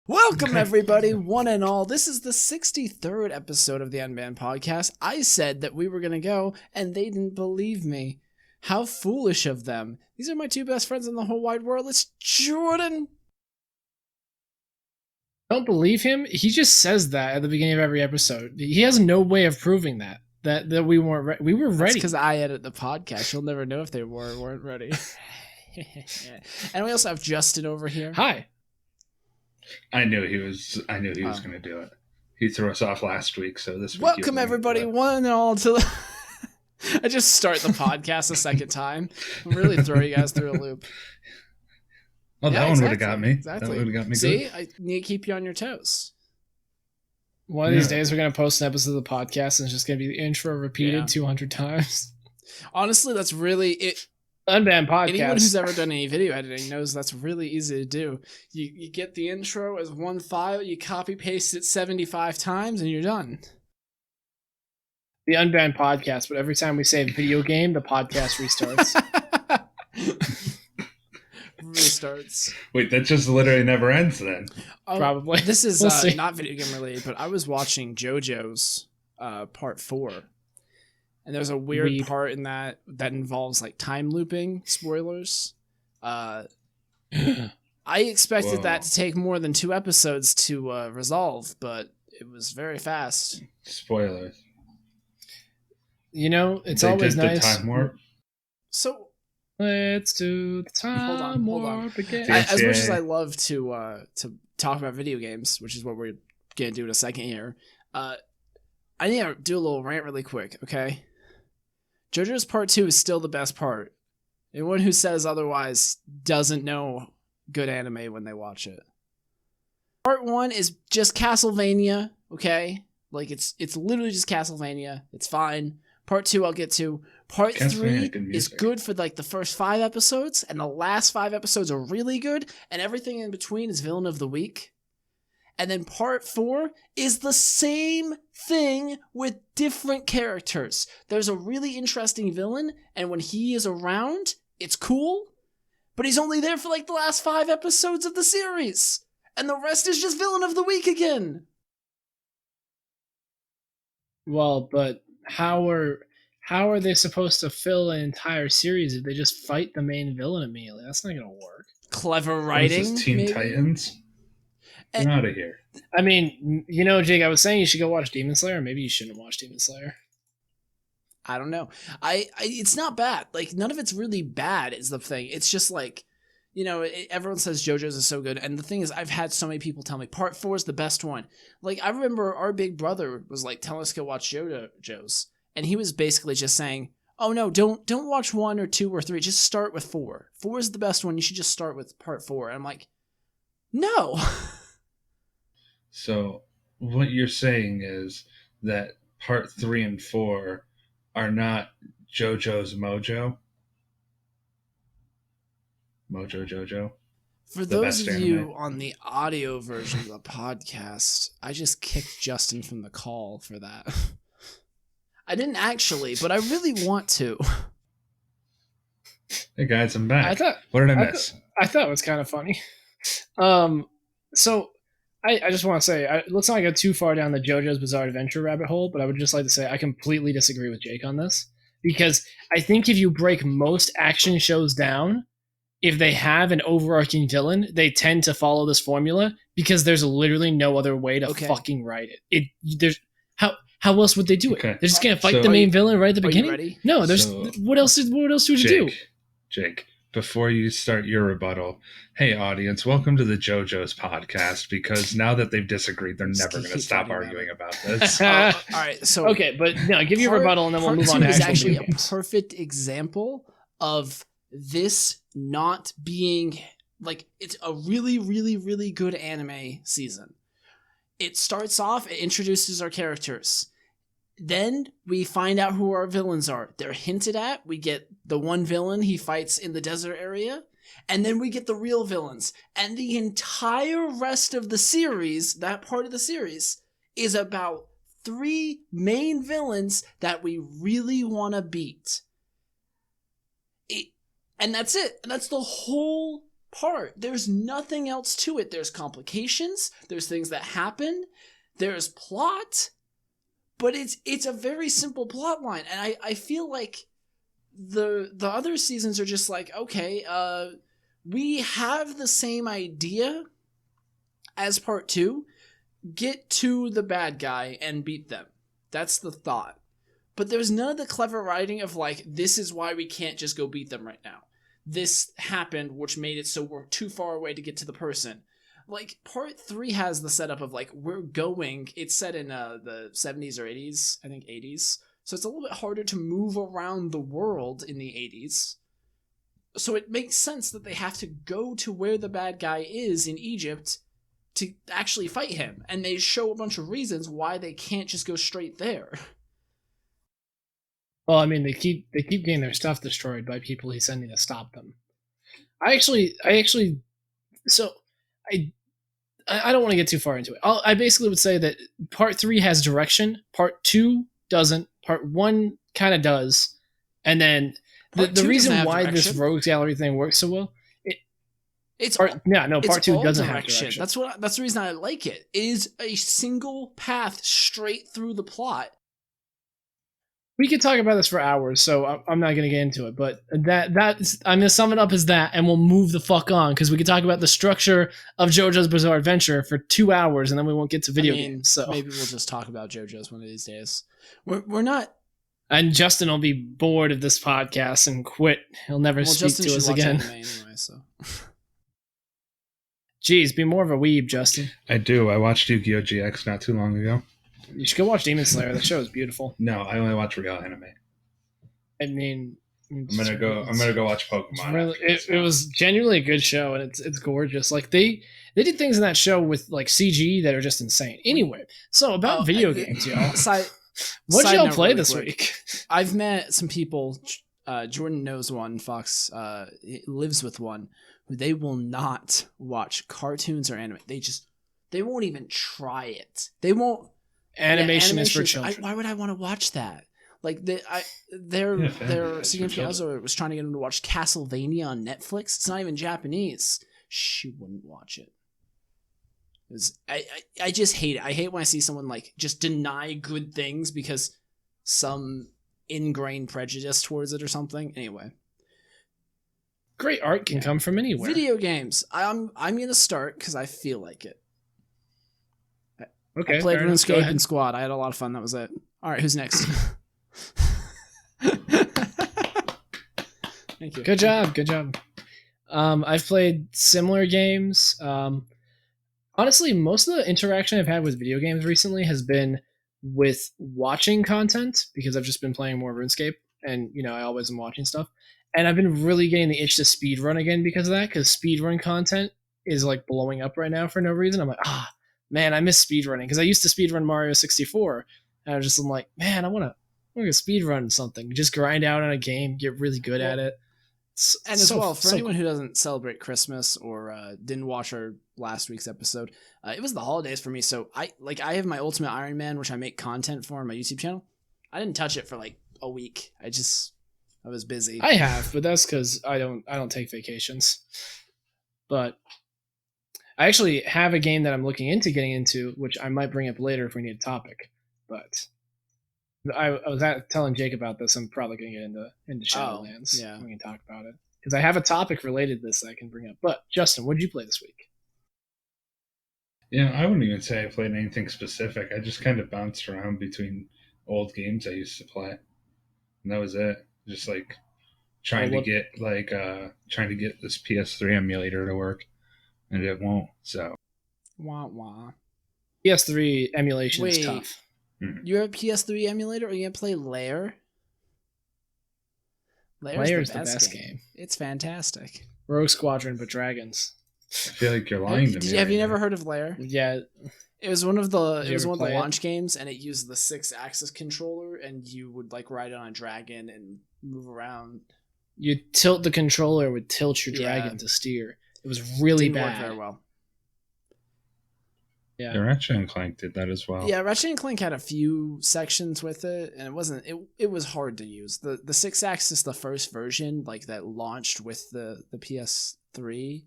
Welcome, everybody, one and all. This is the 63rd episode of the Unbanned podcast. I said that we were going to go, and they didn't believe me. How foolish of them. These are my two best friends in the whole wide world. It's Jordan. Don't believe him? He just says that at the beginning of every episode. He has no way of proving that we weren't we were ready. Because I edit the podcast. You'll never know if they were or weren't ready. And we also have Justin over here. Hi. I knew he was going to do it. He threw us off last week, so this week. Welcome, everybody, one and all, to the... I just start the podcast a second time. Really throw you guys through a loop. Well, that one would have got me. Exactly. That would have got me. See, good. I need to keep you on your toes. One of these days, we're going to post an episode of the podcast, and it's just going to be the intro repeated 200 times. Honestly, that's really it. Unbanned podcast. Anyone who's ever done any video editing knows that's really easy to do. You get the intro as one file, you copy paste it 75 times, and you're done. The Unbanned podcast, but every time we say video game, the podcast restarts. Restarts. Wait, that just literally never ends then. Probably. This is We'll not video game related, but I was watching JoJo's part 4. And there's a weird part in that involves like time looping. Spoilers. I expected that to take more than 2 episodes to resolve, but it was very fast. Spoilers. You know, it's they always did nice. The time warp. So let's do the time warp again. As much as I love to talk about video games, which is what we're gonna do in a second here, I need to do a little rant really quick, okay? JoJo's Part 2 is still the best part. Anyone who says otherwise doesn't know good anime when they watch it. Part 1 is just Castlevania, okay? Like, it's literally just Castlevania. It's fine. Part 2 I'll get to. Part 3 is good for, like, the first 5 episodes, and the last 5 episodes are really good, and everything in between is Villain of the Week. And then part 4 is the same thing with different characters. There's a really interesting villain, and when he is around, it's cool. But he's only there for like the last 5 episodes of the series. And the rest is just Villain of the Week again. Well, but how are they supposed to fill an entire series if they just fight the main villain immediately? That's not going to work. Clever writing, Teen maybe? Titans? Get out of here. I mean, you know, Jake, I was saying you should go watch Demon Slayer. Maybe you shouldn't watch Demon Slayer. I don't know. It's not bad. Like, none of it's really bad is the thing. It's just like, you know, everyone says JoJo's is so good. And the thing is, I've had so many people tell me part 4 is the best one. Like, I remember our big brother was like telling us to go watch JoJo's. And he was basically just saying, oh no, don't watch 1 or 2 or 3. Just start with 4. 4 is the best one. You should just start with part 4. And I'm like, no. So what you're saying is that part 3 and 4 are not JoJo's Mojo? Mojo Jojo? For those of you on the audio version of the podcast, I just kicked Justin from the call for that. I didn't actually, but I really want to. Hey guys, I'm back. What did I miss? I thought it was kind of funny. So I just want to say, it looks like I got too far down the JoJo's Bizarre Adventure rabbit hole, but I would just like to say I completely disagree with Jake on this. Because I think if you break most action shows down, if they have an overarching villain, they tend to follow this formula because there's literally no other way to fucking write it. There's how else would they do it? They're just gonna fight the main villain right at the beginning. Ready? No, there's what else would you do? Jake, before you start your rebuttal, hey audience, welcome to the JoJo's podcast, because now that they've disagreed, they're never going to stop arguing about this. All right, so okay, but no, give your rebuttal and then we'll move on to is actually games. A perfect example of this not being like, it's a really, really, really good anime season. It starts off, it introduces our characters. Then we find out who our villains are. They're hinted at. We get the one villain he fights in the desert area. And then we get the real villains. And the entire rest of the series, that part of the series, is about 3 main villains that we really want to beat. And that's it. And that's the whole part. There's nothing else to it. There's complications, there's things that happen, there's plot, but it's a very simple plot line. And I feel like the other seasons are just like, okay, we have the same idea as part 2. Get to the bad guy and beat them. That's the thought. But there's none of the clever writing of like, this is why we can't just go beat them right now. This happened, which made it so we're too far away to get to the person. Like, part 3 has the setup of like, it's set in the 70s or 80s, I think 80s. So it's a little bit harder to move around the world in the 80s. So it makes sense that they have to go to where the bad guy is in Egypt to actually fight him. And they show a bunch of reasons why they can't just go straight there. Well, I mean, they keep getting their stuff destroyed by people he's sending to stop them. I don't want to get too far into it. I basically would say that part 3 has direction, part 2 doesn't, part 1 kind of does, and then the reason why this rogues gallery thing works so well, part 2 doesn't have direction. That's the reason I like it. It is a single path straight through the plot. We could talk about this for hours, so I'm not going to get into it. But I'm going to sum it up as that, and we'll move the fuck on, because we could talk about the structure of JoJo's Bizarre Adventure for 2 hours, and then we won't get to video games. So maybe we'll just talk about JoJo's one of these days. We're not. And Justin will be bored of this podcast and quit. He'll never speak Justin to us again. Anyway, so. Jeez, be more of a weeb, Justin. I do. I watched Yu-Gi-Oh! GX not too long ago. You should go watch Demon Slayer. That show is beautiful. No, I only watch real anime. I mean, I'm gonna go watch Pokemon. It was genuinely a good show, and it's gorgeous. Like they did things in that show with like CG that are just insane. Anyway, so about video games, y'all. What did y'all play this week? I've met some people. Jordan knows one. Fox lives with one who they will not watch cartoons or anime. They won't even try it. They won't. Animation is for children. Why would I want to watch that? Like their significant other was trying to get him to watch Castlevania on Netflix. It's not even Japanese. She wouldn't watch it. I just hate it. I hate when I see someone like just deny good things because some ingrained prejudice towards it or something. Anyway, great art can come from anywhere. Video games. I'm gonna start because I feel like it. Okay, I played RuneScape and Squad. I had a lot of fun. That was it. All right, who's next? Thank you. Good job. I've played similar games. Honestly, most of the interaction I've had with video games recently has been with watching content, because I've just been playing more RuneScape, and I always am watching stuff. And I've been really getting the itch to speedrun again because of that, because speedrun content is like blowing up right now for no reason. I'm like, man, I miss speedrunning, because I used to speedrun Mario 64, and I'm like, man, I want to speedrun something. Just grind out on a game, get really good at it. For anyone who doesn't celebrate Christmas or didn't watch our last week's episode, it was the holidays for me. So I have my Ultimate Iron Man, which I make content for on my YouTube channel. I didn't touch it for like a week. I was busy. I have, but that's because I don't take vacations. But I actually have a game that I'm looking into getting into, which I might bring up later if we need a topic. But I was telling Jake about this. I'm probably going to get into Shadowlands. Yeah. We can talk about it, because I have a topic related to this that I can bring up. But Justin, what did you play this week? Yeah, I wouldn't even say I played anything specific. I just kind of bounced around between old games I used to play, and that was it. Just like trying to get this PS3 emulator to work, and it won't. So, wah wah. PS3 emulation is tough. You have a PS3 emulator, or you gonna play Lair? Lair's the best game. It's fantastic. Rogue Squadron, but dragons. I feel like you're lying to me. Have you never heard of Lair? Yeah. It was one of the launch games, and it used the 6-axis controller, and you would like ride on a dragon and move around. You tilt the controller, would tilt your dragon to steer. It was really Didn't bad. work very well. Yeah, Ratchet and Clank did that as well. Yeah, Ratchet and Clank had a few sections with it, and it was hard to use. The 6-axis, the first version, like that launched with the PS3,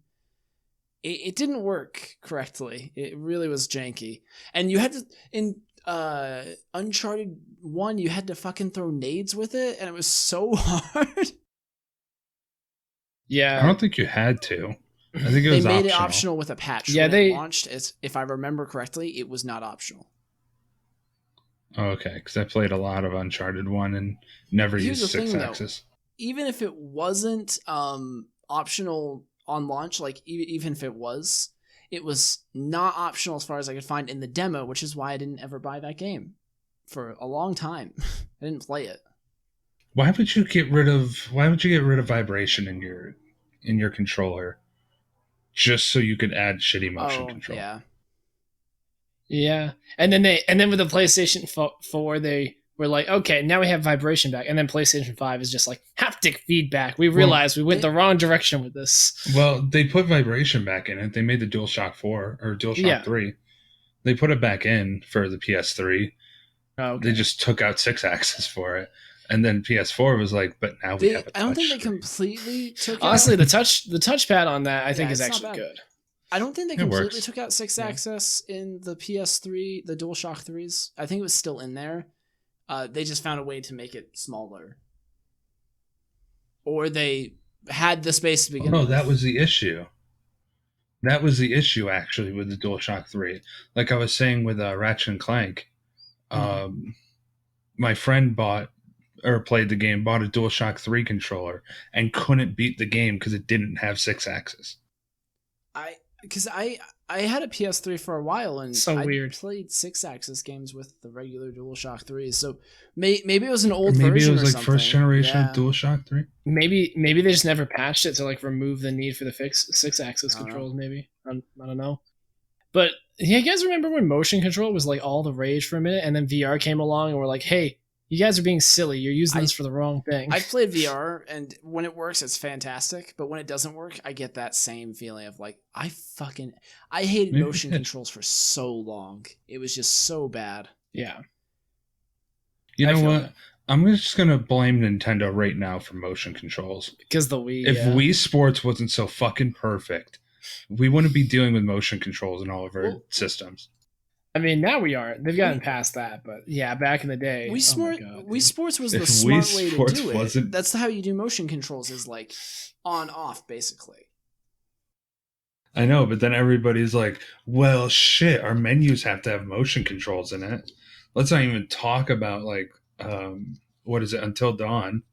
it didn't work correctly. It really was janky. And you had to in Uncharted 1, you had to fucking throw nades with it, and it was so hard. Yeah, I don't think you had to. I think it They was made optional. it optional with a patch. Yeah, when they- it launched. If I remember correctly, it was not optional. Oh, okay, because I played a lot of Uncharted 1 and never Here's used the thing, 6 though. axis. Even if it wasn't optional on launch, like even if it was not optional as far as I could find in the demo, which is why I didn't ever buy that game for a long time. I didn't play it. Why would you get rid of vibration in your controller just so you could add shitty motion control? Yeah. Yeah, and then with the PlayStation 4, they were like, okay, now we have vibration back, and then PlayStation 5 is just like haptic feedback. We realized we went the wrong direction with this. Well, they put vibration back in it. They made the DualShock 4 or DualShock 3. They put it back in for the PS3. Oh, okay. They just took out 6 axis for it. And then PS4 was like, but now we have a touch I don't think screen. they completely took Honestly, out... the touchpad on that I think is it's not actually bad. good. I don't think they It completely works. took out 6 axis in the PS3, the DualShock 3s. I think it was still in there. They just found a way to make it smaller. Or they had the space to begin with. That was the issue. That was the issue, actually, with the DualShock 3. Like I was saying with Ratchet and Clank, my friend bought a DualShock 3 controller and couldn't beat the game because it didn't have 6 axis. Because I had a PS3 for a while, and So I weird. played 6-axis games with the regular DualShock 3s. So maybe it was an old Maybe version, it was or like something. first generation Yeah. DualShock 3. Maybe they just never patched it to like remove the need for the 6-axis I don't controls. Maybe I don't know. But yeah, you guys remember when motion control was like all the rage for a minute, and then VR came along and we're like, hey, you guys are being silly. You're using this for the wrong thing. I've played VR, and when it works, it's fantastic. But when it doesn't work, I get that same feeling of like, I hated Maybe motion it- controls for so long. It was just so bad. Yeah. You I know feel what? that. I'm just going to blame Nintendo right now for motion controls. Because the Wii. If yeah. Wii Sports wasn't so fucking perfect, we wouldn't be dealing with motion controls in all of our systems. I mean, now we aren't. They've gotten past that, but yeah, back in the day. Wii Sports was If the Wii smart way to Sports do it. wasn't- That's how you do motion controls, is like on off basically. I know, but then everybody's like, well, shit, our menus have to have motion controls in it. Let's not even talk about, like, what is it, Until Dawn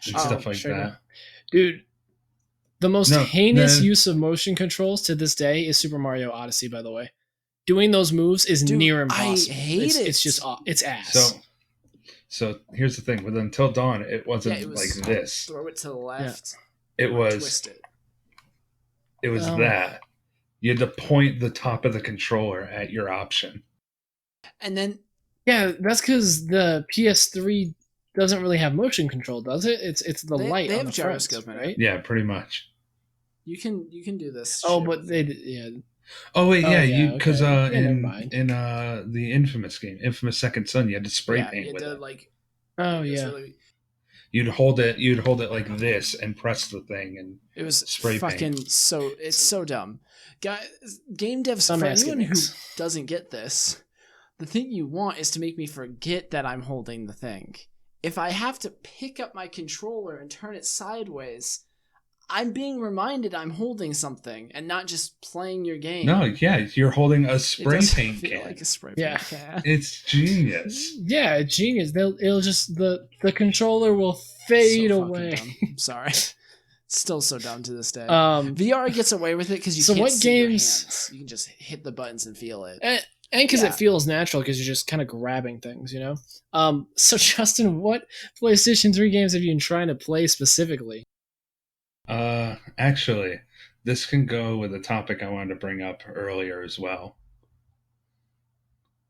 and stuff like sure, that. Dude, the most No, heinous the- use of motion controls to this day is Super Mario Odyssey, by the way. Doing those moves is Dude, near I impossible. hate it. It's just it's ass. So here's the thing. With Until Dawn, it wasn't Yeah, it was like this. Throw it to the left. It or was twist it. It was Oh. that. You had to point the top of the controller at your option. And then Yeah, that's because the PS3 doesn't really have motion control, does it? It's the light. they on have the gyroscope front, in it. right? Yeah, pretty much. you can do this. Oh, shit but with they it. yeah. Oh wait, Oh, yeah, yeah, you because okay. Yeah, never mind. in the Infamous game, Infamous Second Son, you had to spray Yeah, paint you with did it. like. Oh it was yeah. really- You'd hold it like this and press the thing, and It was Spray paint. fucking so. It's so dumb, guys. Game devs. For Dumbass anyone who gimmicks. doesn't get this, the thing you want is to make me forget that I'm holding the thing. If I have to pick up my controller and turn it sideways, I'm being reminded I'm holding something and not just playing your game. no, yeah, you're holding a It spray doesn't paint feel can. like a spray Yeah. paint can. It's genius. Yeah, it's genius. It'll just the controller will fade So fucking away. dumb. I'm sorry. Still so dumb to this day. Um, VR gets away with it because you so can't what see your games- hands. You can just hit the buttons and feel it. and because Yeah. it feels natural because you're just kind of grabbing things, you know. So Justin, what PlayStation 3 games have you been trying to play specifically? Actually, this can go with a topic I wanted to bring up earlier as well.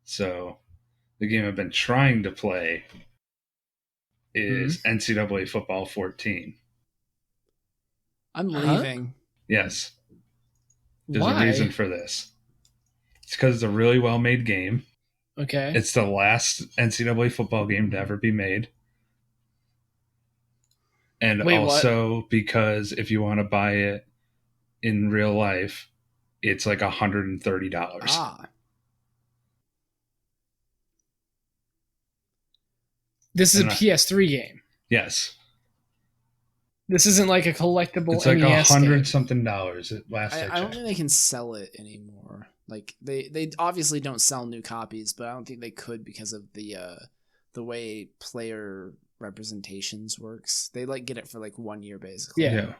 So, the game I've been trying to play is NCAA Football 14. I'm Huh? leaving. Yes, there's Why? a reason for this. It's because it's a really well-made game. Okay. It's the last NCAA football game to ever be made. And Wait, what? also because if you want to buy it in real life, it's like $130. Ah, This is a And PS3 game. yes, This isn't like a collectible it's like NES $100 game. something dollars at last I I don't checked. think they can sell it anymore. Like they obviously don't sell new copies, but I don't think they could because of the way player representations works. They like get it for like 1 year basically. Yeah.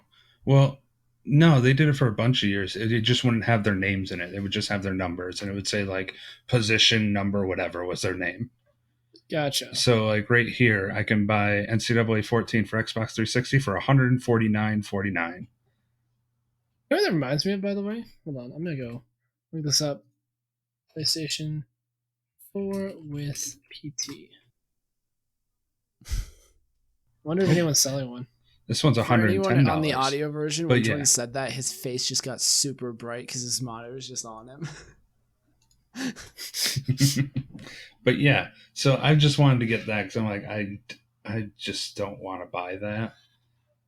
Well, no, they did it for a bunch of years. It just wouldn't have their names in it. It would just have their numbers, and it would say like position number whatever was their name. Gotcha. So like right here, I can buy NCAA 14 for Xbox 360 for $149.49. You know what that reminds me of, by the way? Hold on, I'm gonna go look this up. PlayStation 4 with PT. Wonder if anyone's selling one. This one's For anyone $110 on the audio version, But when yeah. Jordan said that, his face just got super bright because his monitor is just on him. But yeah, so I just wanted to get that because I'm like, I just don't want to buy that.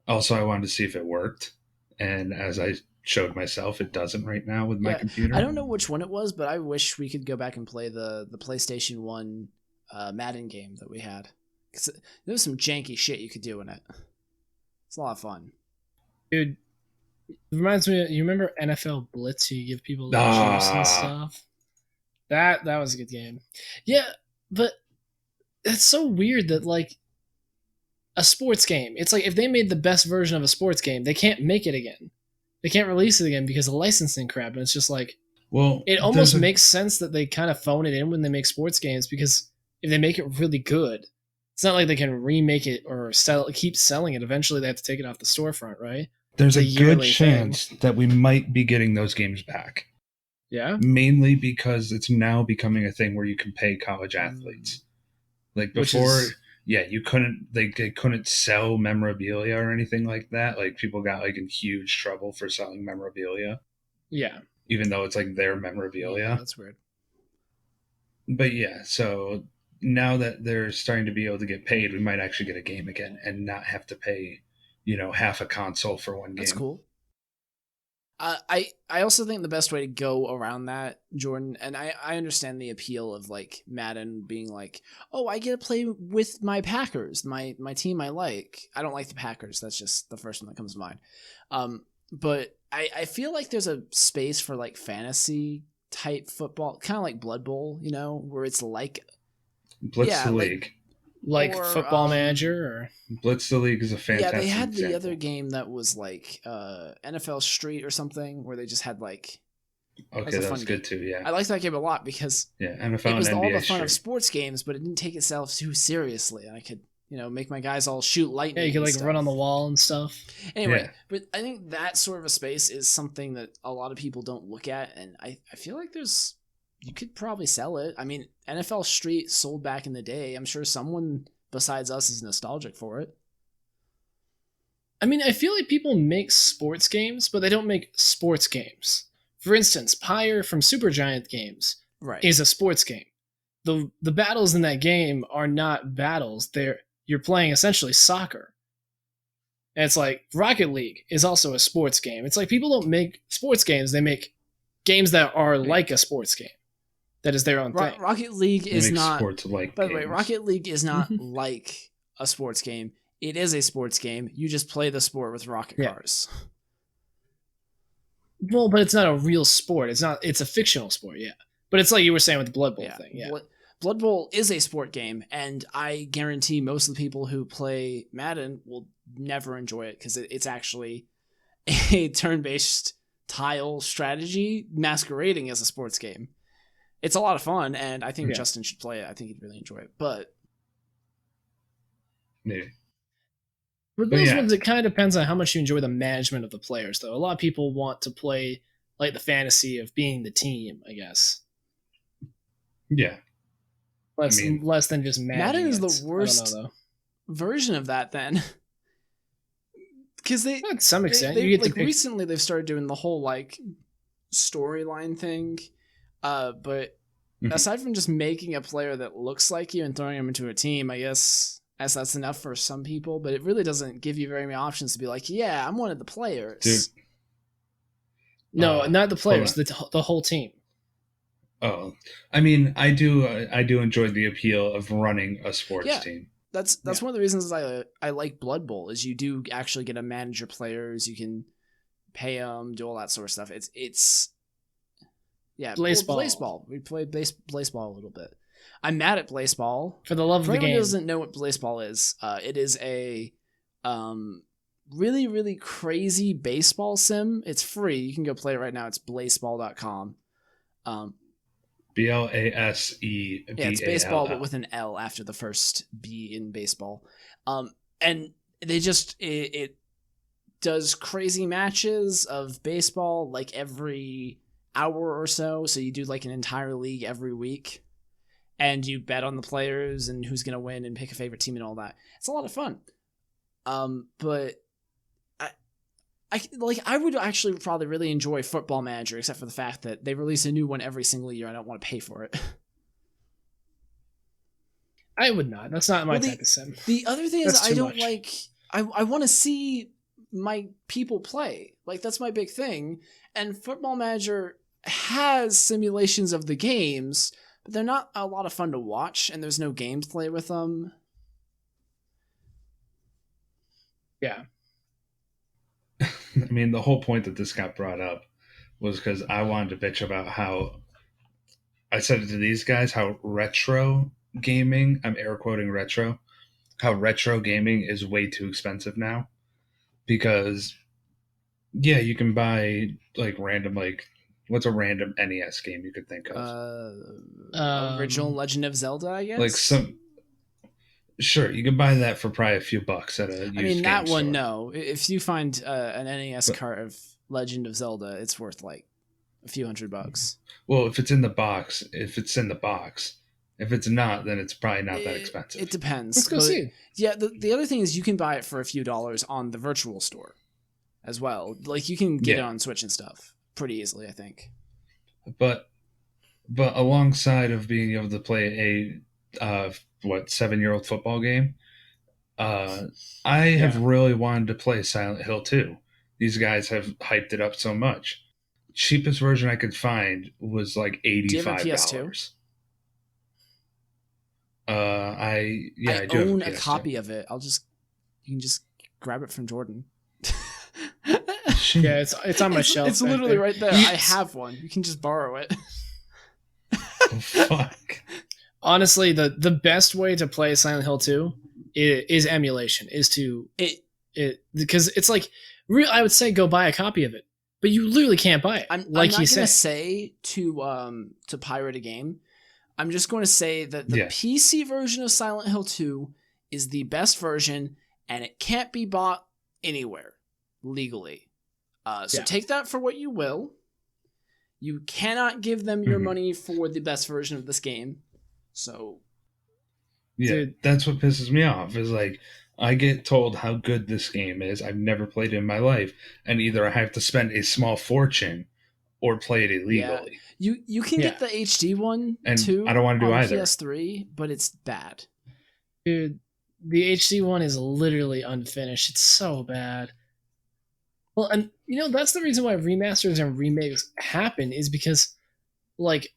Also, I wanted to see if it worked, and as I showed myself, it doesn't right now with my Yeah, computer. I don't know which one it was, but I wish we could go back and play the PlayStation 1 Madden game that we had. 'Cause there was some janky shit you could do in it. It's a lot of fun. Dude, it reminds me of, you remember NFL Blitz? You give people the Ah. juice and stuff. That was a good game. Yeah, but it's so weird that like a sports game. It's like if they made the best version of a sports game, they can't make it again. They can't release it again because of licensing crap. And it's just like, Well, it almost makes sense that they kind of phone it in when they make sports games, because if they make it really good, it's not like they can remake it or keep selling it. Eventually, they have to take it off the storefront, right? There's It's a a good yearly chance that we might be getting those games back. Yeah. Mainly because it's now becoming a thing where you can pay college athletes. Like before, you couldn't. They couldn't sell memorabilia or anything like that. Like people got like in huge trouble for selling memorabilia. Yeah. Even though it's like their memorabilia. Yeah, that's weird. But yeah, so now that they're starting to be able to get paid, we might actually get a game again and not have to pay, half a console for one game. That's cool. I also think the best way to go around that, Jordan, and I understand the appeal of like Madden being like, oh, I get to play with my Packers, my team I like. I don't like the Packers. That's just the first one that comes to mind. But I feel like there's a space for like fantasy type football, kind of like Blood Bowl, where it's like Blitz the League. Like or, Football Manager or Blitz the League is a fantastic they had example. the other game that was like NFL Street or something where they just had like Okay, that was good too, yeah. I liked that game a lot because NFL it was and all NBA the fun Street. of sports games, but it didn't take itself too seriously. And I could, make my guys all shoot lightning. yeah, you could and like stuff. run on the wall and stuff. Anyway, Yeah. but I think that sort of a space is something that a lot of people don't look at, and I feel like you could probably sell it. I mean, NFL Street sold back in the day. I'm sure someone besides us is nostalgic for it. I mean, I feel like people make sports games, but they don't make sports games. For instance, Pyre from Supergiant Games Right. is a sports game. The battles in that game are not battles. You're playing essentially soccer. And it's like Rocket League is also a sports game. It's like people don't make sports games, they make games that are like a sports game. That is their own thing. Rocket League is not. Sports-like By the way, games. Rocket League is not like a sports game. It is a sports game. You just play the sport with rocket cars. Well, but it's not a real sport. It's a fictional sport, yeah. But it's like you were saying with the Blood Bowl thing, yeah. Blood Bowl is a sport game, and I guarantee most of the people who play Madden will never enjoy it because it's actually a turn-based tile strategy masquerading as a sports game. It's a lot of fun, and I think Justin should play it. I think he'd really enjoy it. But Maybe. With those ones, it kind of depends on how much you enjoy the management of the players, though. A lot of people want to play like the fantasy of being the team, I guess. Yeah. Less than just Madden is the worst version of that, then. Because they, to some extent, they you get like to pick... recently they've started doing the whole like storyline thing. But aside from just making a player that looks like you and throwing him into a team, I guess that's enough for some people, but it really doesn't give you very many options to be like, yeah, I'm one of the players. Dude, No, not the players. hold The whole team. Oh, I mean, I do enjoy the appeal of running a sports team. That's one of the reasons I like Blood Bowl is you do actually get to manage your players. You can pay them, do all that sort of stuff. It's Blaseball. We played Blaseball a little bit. I'm mad at Blaseball. For the love of the game. Anyone who doesn't know what Blaseball is, it is a really, really crazy baseball sim. It's free. You can go play it right now. It's blaseball.com. BLASE. Yeah, it's baseball, but with an L after the first B in baseball. And they just it does crazy matches of baseball like every hour or so. So you do like an entire league every week, and you bet on the players and who's gonna win and pick a favorite team and all that. It's a lot of fun. But I would actually probably really enjoy Football Manager, except for the fact that they release a new one every single year. I don't want to pay for it. I would not. That's not my type of sim. The other thing is I don't like. I want to see my people play. Like that's my big thing. And Football Manager has simulations of the games, but they're not a lot of fun to watch, and there's no gameplay with them. Yeah. I mean, the whole point that this got brought up was because I wanted to bitch about how I said it to these guys, how retro gaming, I'm air quoting retro, how retro gaming is way too expensive now. Because, yeah, you can buy like random, like, what's a random NES game you could think of? Original Legend of Zelda, I guess? Like sure, you can buy that for probably a few bucks at a used game that one, store. No. If you find an NES cart of Legend of Zelda, it's worth like a few $100. Well, if it's in the box. If it's not, then it's probably not that expensive. It depends. Let's go see it. Yeah, the other thing is you can buy it for a few dollars on the virtual store as well. Like you can get it on Switch and stuff pretty easily, I think. But alongside of being able to play a 7-year-old football game, I have really wanted to play Silent Hill 2. These guys have hyped it up so much. Cheapest version I could find was like $85. Do you have a PS2? I do own have a copy of it. You can just grab it from Jordan. Yeah, it's on my shelf. It's literally right there. I have one. You can just borrow it. Oh, fuck. Honestly, the best way to play Silent Hill 2 is emulation. Because it's like I would say go buy a copy of it, but you literally can't buy it. I'm not going to say to pirate a game. I'm just going to say that the PC version of Silent Hill 2 is the best version, and it can't be bought anywhere legally. So take that for what you will. You cannot give them your money for the best version of this game. So, that's what pisses me off. Is like I get told how good this game is. I've never played it in my life, and either I have to spend a small fortune or play it illegally. Yeah. You can get the HD one too. I don't want to do either. PS3, but it's bad. Dude, the HD one is literally unfinished. It's so bad. Well, and that's the reason why remasters and remakes happen is because like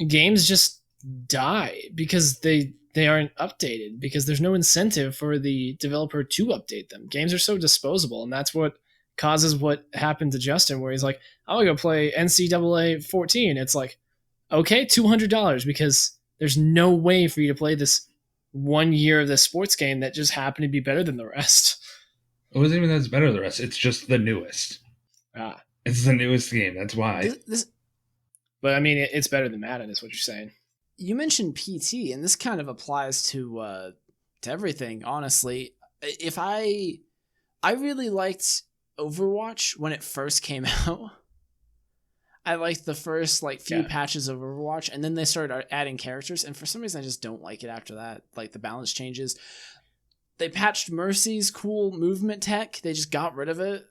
games just die because they aren't updated because there's no incentive for the developer to update them. Games are so disposable, and that's what causes what happened to Justin, where he's like, "I'll go play NCAA 14." It's like, okay, $200 because there's no way for you to play this 1 year of this sports game that just happened to be better than the rest. It wasn't even that's better than the rest. It's just the newest. It's the newest game. That's why. But I mean, it's better than Madden, is what you're saying. You mentioned PT, and this kind of applies to everything. Honestly, if I really liked Overwatch when it first came out. I liked the first few patches of Overwatch, and then they started adding characters, and for some reason I just don't like it after that. Like the balance changes. They patched Mercy's cool movement tech. They just got rid of it.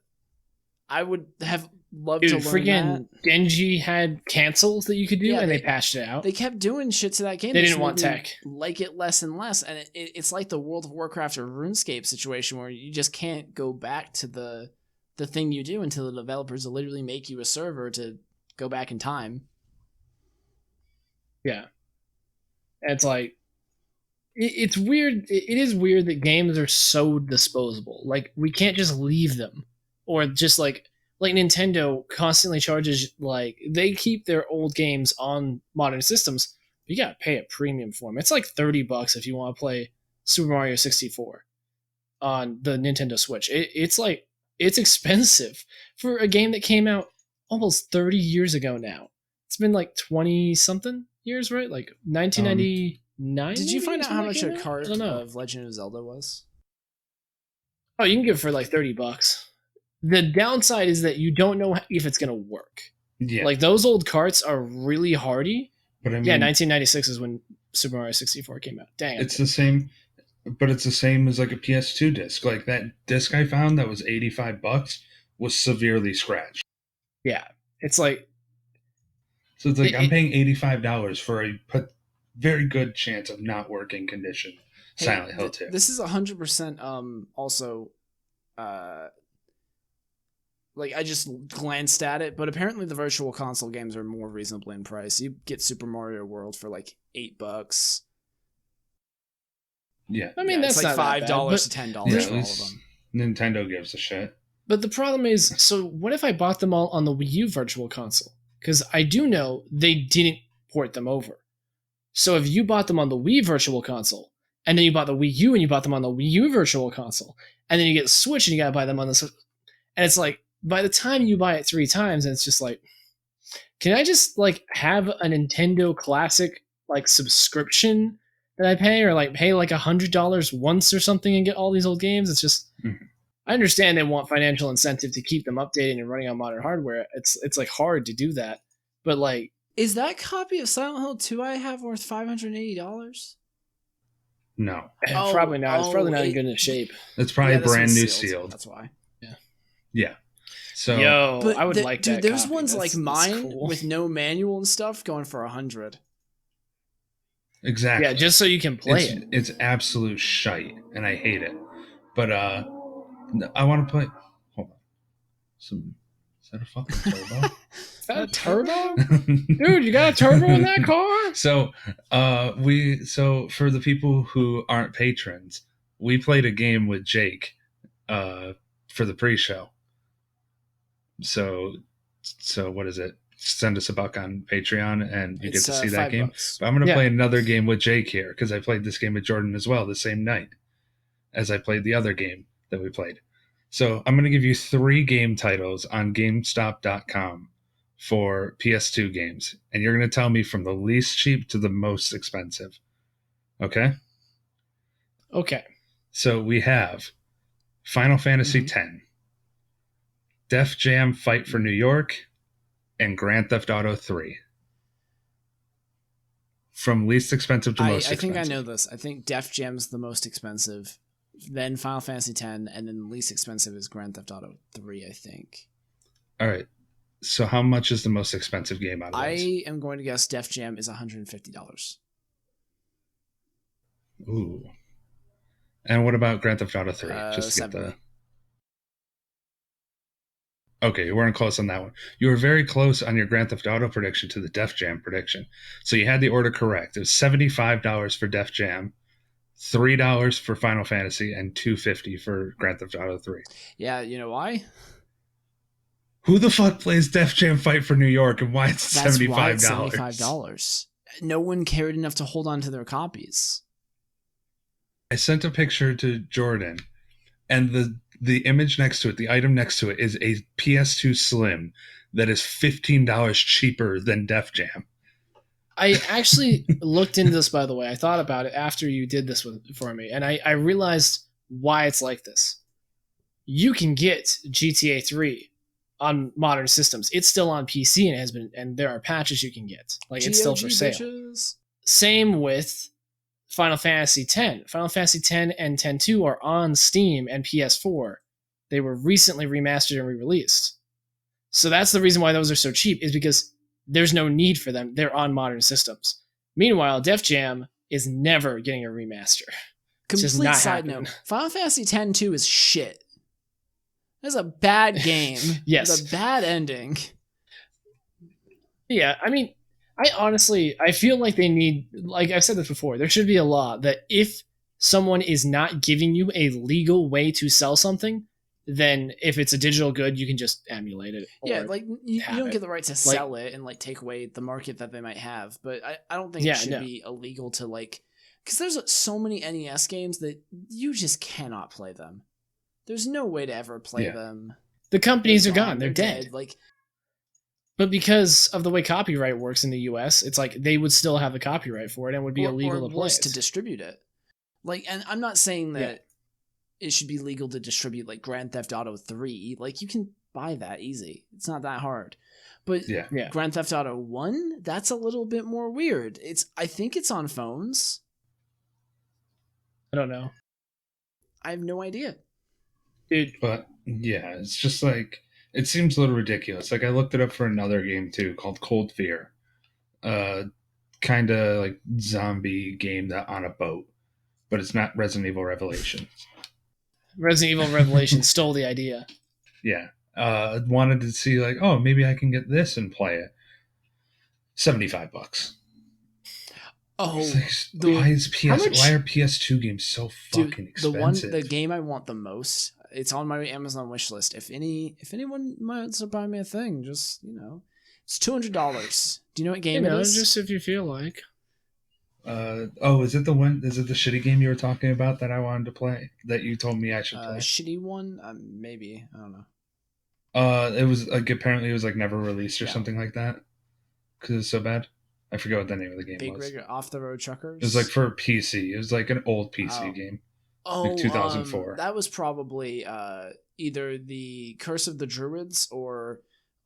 I would have loved to learn freaking that. Genji had cancels that you could do, and they patched it out. They kept doing shit to that game. They didn't want tech. Like it less and less, and it's like the World of Warcraft or RuneScape situation where you just can't go back to the the thing you do until the developers will literally make you a server to go back in time. Yeah. And it's like, it's weird. It is weird that games are so disposable. Like, we can't just leave them, or just like Nintendo constantly charges, like, they keep their old games on modern systems. You gotta pay a premium for them. It's like $30 if you want to play Super Mario 64 on the Nintendo Switch. It's like, it's expensive for a game that came out almost 30 years ago now. It's been like 20 something years, right? Like 1999. Did you find out how much a cart I don't know. of Legend of Zelda was? Oh, you can get it for like $30. The downside is that you don't know if it's gonna work. Yeah. Like, those old carts are really hardy. But I mean, yeah, 1996 is when Super Mario 64 came out. Dang. It's the same, but it's the same as like a PS2 disc. Like, that disc I found that was $85 was severely scratched. Yeah, it's like, so it's like I'm paying $85 for a very good chance of not working condition. Hey, Silent Hill 2. This is 100% also like, I just glanced at it, but apparently the virtual console games are more reasonable in price. You get Super Mario World for like $8. Yeah, I mean, that's like not $5 to $10 for all of them. Nintendo gives a shit. But the problem is, so what if I bought them all on the Wii U Virtual Console? Because I do know they didn't port them over. So if you bought them on the Wii Virtual Console, and then you bought the Wii U and you bought them on the Wii U Virtual Console, and then you get Switch and you gotta buy them on the Switch, and it's like, by the time you buy it 3 times, and it's just like, can I just like have a Nintendo Classic like subscription that I pay, or like pay like $100 once or something and get all these old games? It's just, I understand they want financial incentive to keep them updated and running on modern hardware. It's like hard to do that, but like, is that copy of Silent Hill 2 I have worth $580? No, probably not. It's probably not in good shape. It's probably brand new sealed. That's why. Yeah. So, but I would like dude, that. There's copy. ones that's like mine cool. with no manual and stuff going for $100. Exactly. Yeah, just so you can play it. It's absolute shite, and I hate it. But I want to play. Hold on. Is that a fucking turbo? Is that a turbo? Dude, you got a turbo in that car? So for the people who aren't patrons, we played a game with Jake for the pre-show. So what is it? Send us $1 on Patreon and you get to see that game. $5. But I'm going to play another game with Jake here because I played this game with Jordan as well the same night as I played the other game that we played. So I'm going to give you 3 game titles on GameStop.com for PS2 games. And you're going to tell me from the least cheap to the most expensive. Okay? Okay. So we have Final Fantasy X, Def Jam Fight for New York, and Grand Theft Auto 3. From least expensive to most expensive. I think I know this. I think Def Jam's the most expensive, then Final Fantasy X, and then the least expensive is Grand Theft Auto 3, I think. All right. So how much is the most expensive game out of those? I am going to guess Def Jam is $150. Ooh. And what about Grand Theft Auto 3? Just to get the... Okay, you weren't close on that one. You were very close on your Grand Theft Auto prediction to the Def Jam prediction. So you had the order correct. It was $75 for Def Jam, $3 for Final Fantasy, and $250 for Grand Theft Auto 3. Yeah, you know why? Who the fuck plays Def Jam Fight for New York, and why it's That's $75? why it's $75. No one cared enough to hold on to their copies. I sent a picture to Jordan, and the image next to it, the item next to it, is a PS2 Slim that is $15 cheaper than Def Jam. I actually looked into this, by the way. I thought about it after you did this for me, and I realized why it's like this. You can get GTA 3 on modern systems. It's still on PC and has been, and there are patches you can get. Like, it's still for sale. Bitches. Same with Final Fantasy X. Final Fantasy X and X-2 are on Steam and PS4. They were recently remastered and re-released. So that's the reason why those are so cheap, is because there's no need for them. They're on modern systems. Meanwhile, Def Jam is never getting a remaster. Complete side note. Final Fantasy X-2 is shit. That's a bad game. Yes. With a bad ending. Yeah, I mean, I feel like they need, like I've said this before, there should be a law that if someone is not giving you a legal way to sell something, then if it's a digital good, you can just emulate it. Yeah, like you don't get the right to Like- sell it and like take away the market that they might have. But I don't think Yeah, it should no. be illegal to like, because there's so many NES games that you just cannot play them. There's no way to ever play them. The companies are They're gone. They're dead. Like, But because of the way copyright works in the US, it's like they would still have the copyright for it and would be illegal to play worse, it. to distribute it. Like, and I'm not saying that it should be legal to distribute like Grand Theft Auto 3. Like, you can buy that easy. It's not that hard. But Yeah. Grand Theft Auto 1, that's a little bit more weird. I think it's on phones. I don't know. I have no idea. Dude, But yeah, it's just like it seems a little ridiculous. Like I looked it up for another game too called Cold Fear. Kind of like zombie game that on a boat, but it's not Resident Evil Revelations. Resident Evil Revelation stole the idea. Yeah. Wanted to see like, oh, maybe I can get this and play it. $75. Oh, Why are PS2 games so fucking expensive? The game I want the most, it's on my Amazon wish list. If anyone wants to buy me a thing, just it's $200. Do you know what game it is? Just if you feel like. Is it the one? Is it the shitty game you were talking about that I wanted to play? That you told me I should play? Shitty one? Maybe, I don't know. It was like apparently it was like never released or something like that because it's so bad. I forget what the name of the game Big was. Rig Off the Road Truckers. It was like for PC. It was like an old PC game. Oh, like 2004. That was probably either the Curse of the Druids or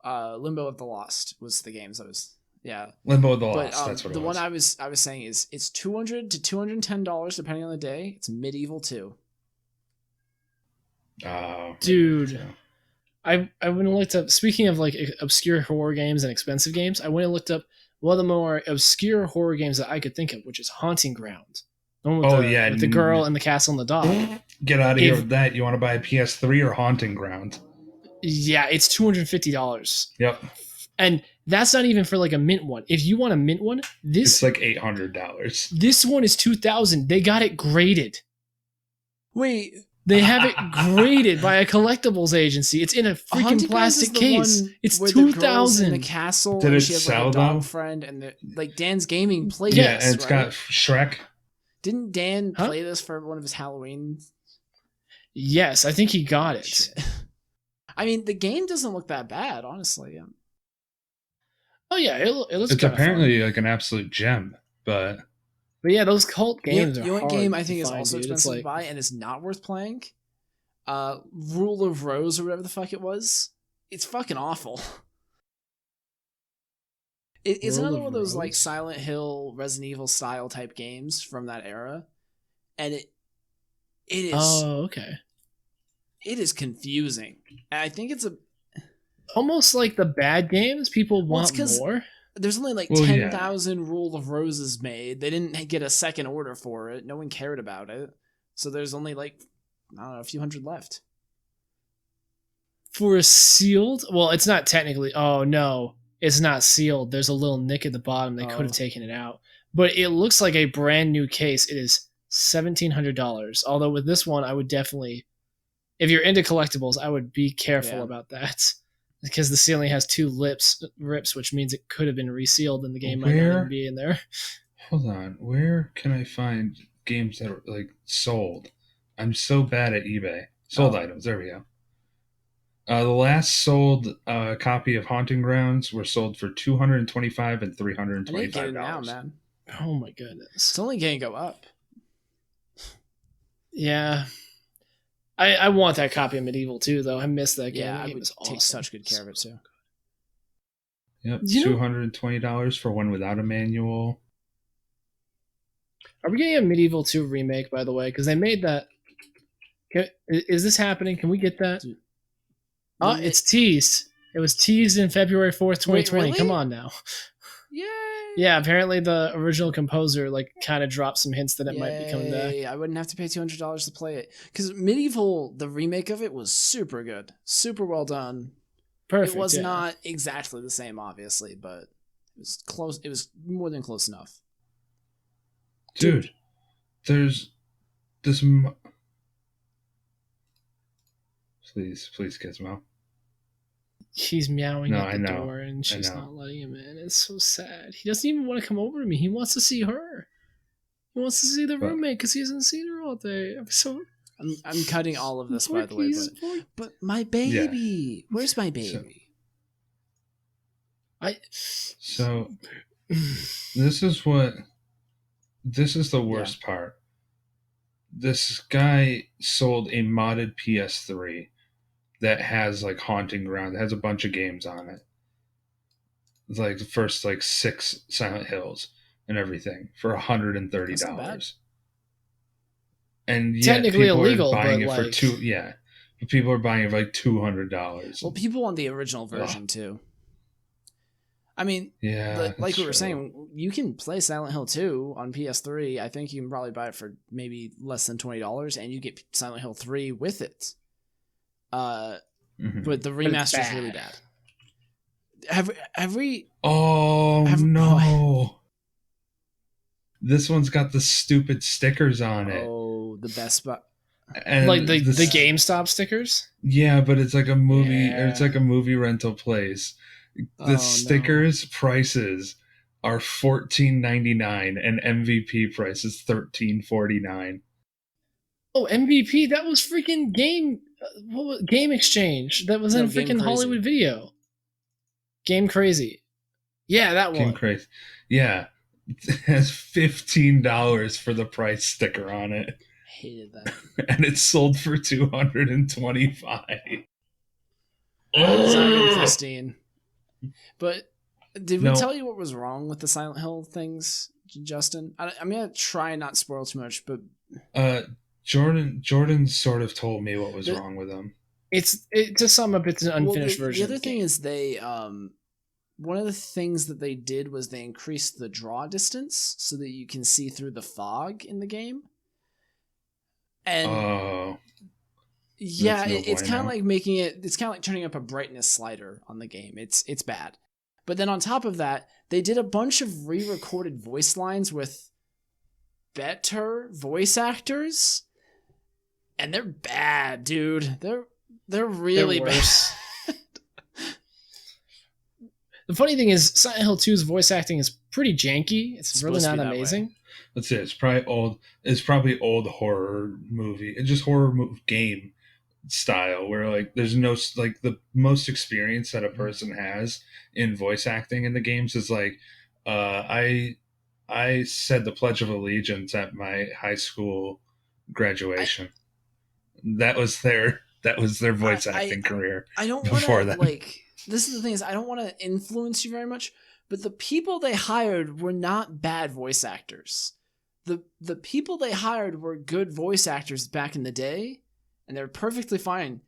Limbo of the Lost was the games I was. Yeah, Limbo of the Lost. That's what it was. The one I was saying is it's $200 to $210 depending on the day. It's Medieval 2. Dude. Yeah. I went and looked up, speaking of like obscure horror games and expensive games, I went and looked up one of the more obscure horror games that I could think of, which is Haunting Ground. The one with with the girl and the castle and the dog. Get out of here with that. You want to buy a PS3 or Haunting Ground? Yeah, it's $250. Yep. And that's not even for like a mint one. If you want a mint one, it's like $800. This one is $2,000. They got it graded. Wait. They have it graded by a collectibles agency. It's in a freaking plastic case. It's $2,000. In the castle. Did it she has sell like a dog them? friend, and like Dan's gaming played. Yeah, this, and it's got Shrek. Didn't Dan play this for one of his Halloween? Yes, I think he got it. I mean, the game doesn't look that bad, honestly. Oh yeah, it looks. It's apparently like an absolute gem, but yeah, those cult games. You know what game I think is also expensive to buy and is not worth playing? Rule of Rose or whatever the fuck it was. It's fucking awful. It's another one of those like Silent Hill, Resident Evil style type games from that era, and it is. Oh, okay. It is confusing. And I think it's almost like the bad games. People want more. There's only like 10,000 Rule of Roses made. They didn't get a second order for it. No one cared about it. So there's only like, I don't know, a few hundred left. For a sealed? Well, it's not technically. Oh, no. It's not sealed. There's a little nick at the bottom. They could have taken it out. But it looks like a brand new case. It is $1,700. Although with this one, I would definitely, if you're into collectibles, I would be careful about that. Because the ceiling has 2 rips, which means it could have been resealed and the game might not even be in there. Hold on. Where can I find games that are like sold? I'm so bad at eBay. Sold items. There we go. The last sold copy of Haunting Grounds were sold for $225 and $325. I need to get it now, man. Oh my goodness. It's only going to go up. Yeah. I want that copy of Medieval too, though. I miss that game. Yeah, that game I would take such good care of it too. Yep, $220 for one without a manual. Are we getting a Medieval 2 remake, by the way? Because they made that. Is this happening? Can we get that? It's teased. It was teased in February 4th, 2020. Wait, really? Come on now. Yay! Yeah, apparently the original composer like kind of dropped some hints that it might be coming back. I wouldn't have to pay $200 to play it. Because Medieval, the remake of it, was super good. Super well done. Perfect. It was yeah. not exactly the same, obviously, but it was close. It was more than close enough. Dude, there's this. Please, Gizmo. She's meowing No, at I the know. door and she's I know. not letting him in. It's so sad. He doesn't even want to come over to me. He wants to see her. He wants to see the But- roommate because he hasn't seen her all day. I'm cutting all of this, by the way, but my Yeah. baby. Where's my baby? So this is the worst part. This guy sold a modded PS3 that has like Haunting Ground. It has a bunch of games on it. It's like the first like 6 Silent Hills and everything for $130. And yet technically people illegal, are buying but it like, for but people are buying it for like $200. Well, people want the original version too. I mean, yeah, like we were true. saying, you can play Silent Hill 2 on PS3. I think you can probably buy it for maybe less than $20, and you get Silent Hill 3 with it. But the remaster is really bad. Have we? Oh no! This one's got the stupid stickers on it. Oh, the best spot. And like the GameStop stickers. Yeah, but it's like a movie, or it's like a movie rental place. The stickers prices are $14.99 and MVP price is $13.49. Oh, MVP! That was freaking Game Exchange. That was in freaking Hollywood Video. Game Crazy. Yeah, that one. Game Crazy. Yeah, it has $15 for the price sticker on it. Hated that. And it's sold for $225. It's not even pristine. But did we tell you what was wrong with the Silent Hill things, Justin? I'm gonna try and not spoil too much, but Jordan sort of told me what was wrong with them. To sum up, it's an unfinished version. The other thing is they one of the things that they did was they increased the draw distance so that you can see through the fog in the game. And yeah, it's kind of like it's kind of like turning up a brightness slider on the game. It's bad. But then on top of that, they did a bunch of re-recorded voice lines with better voice actors, and they're bad, dude. They're really bad. The funny thing is, Silent Hill 2's voice acting is pretty janky. It's really not amazing. Let's see. It's probably old. It's probably old horror movie. It's just horror game style where like there's no like the most experience that a person has in voice acting in the games is like I said the Pledge of Allegiance at my high school graduation. That was their voice acting career. I don't want to like. This is the thing is I don't want to influence you very much, but the people they hired were not bad voice actors. The people they hired were good voice actors back in the day, and they're perfectly fine.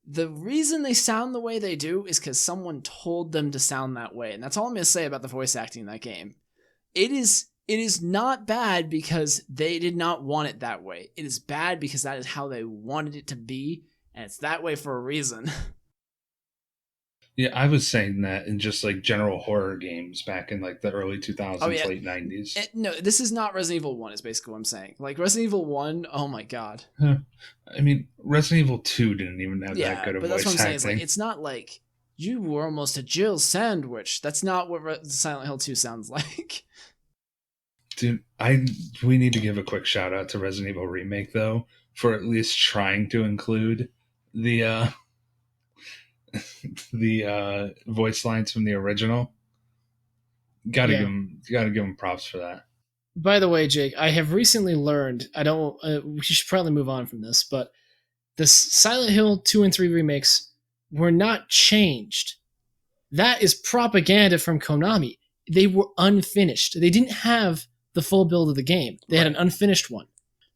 The reason they sound the way they do is because someone told them to sound that way, and that's all I'm going to say about the voice acting in that game. It is not bad because they did not want it that way. It is bad because that is how they wanted it to be, and it's that way for a reason. Yeah, I was saying that in just like general horror games back in like the early 2000s, late 90s. No, this is not Resident Evil 1 is basically what I'm saying. Like Resident Evil 1, oh my god. I mean, Resident Evil 2 didn't even have that good of voice acting. But that's what I'm saying. It's like, it's not like you were almost a Jill sandwich. That's not what Silent Hill 2 sounds like. Dude, we need to give a quick shout out to Resident Evil Remake though for at least trying to include the voice lines from the original. Gotta give them props for that. By the way, Jake, I have recently learned. We should probably move on from this, but the Silent Hill 2 and 3 remakes were not changed. That is propaganda from Konami. They were unfinished. They didn't have the full build of the game. They had an unfinished one.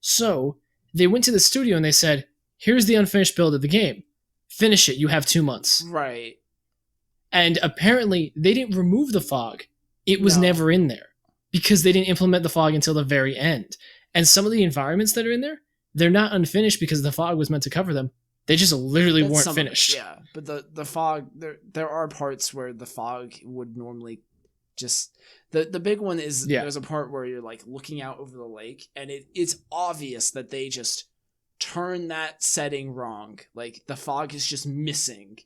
So they went to the studio and they said, "Here's the unfinished build of the game. Finish it. You have 2 months." Right. And apparently they didn't remove the fog. it was No. never in there because they didn't implement the fog until the very end. And some of the environments that are in there, they're not unfinished because the fog was meant to cover them. They just literally That's weren't some of it, finished. yeah, but the fog, there are parts where the fog would normally just the big one is there's a part where you're like looking out over the lake and it's obvious that they just turn that setting wrong. Like the fog is just missing.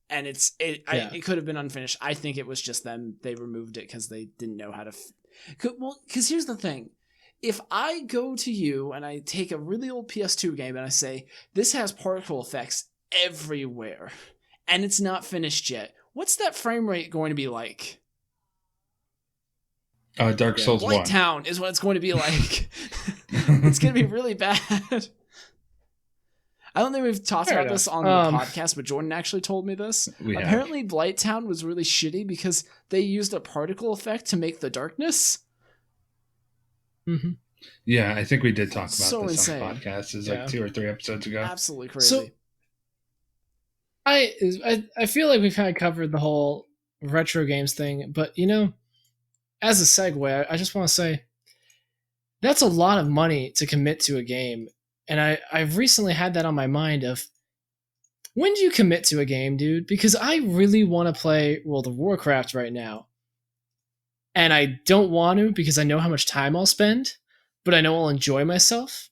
And it could have been unfinished. I think it was just them. They removed it because they didn't know how to. Because here's the thing: if I go to you and I take a really old PS2 game and I say this has particle effects everywhere, and it's not finished yet, what's that frame rate going to be like? Dark Souls Blight 1. Town is what it's going to be like. It's going to be really bad. I don't think we've talked about this on the podcast, but Jordan actually told me this. Apparently, Blight Town was really shitty because they used a particle effect to make the darkness. Mm-hmm. Yeah, I think we did talk about so this insane. on the podcast. It's like 2 or 3 episodes ago. Absolutely crazy. So, I feel like we've kind of covered the whole retro games thing, but as a segue, I just want to say that's a lot of money to commit to a game. And I've recently had that on my mind of when do you commit to a game, dude? Because I really want to play World of Warcraft right now. And I don't want to because I know how much time I'll spend, but I know I'll enjoy myself.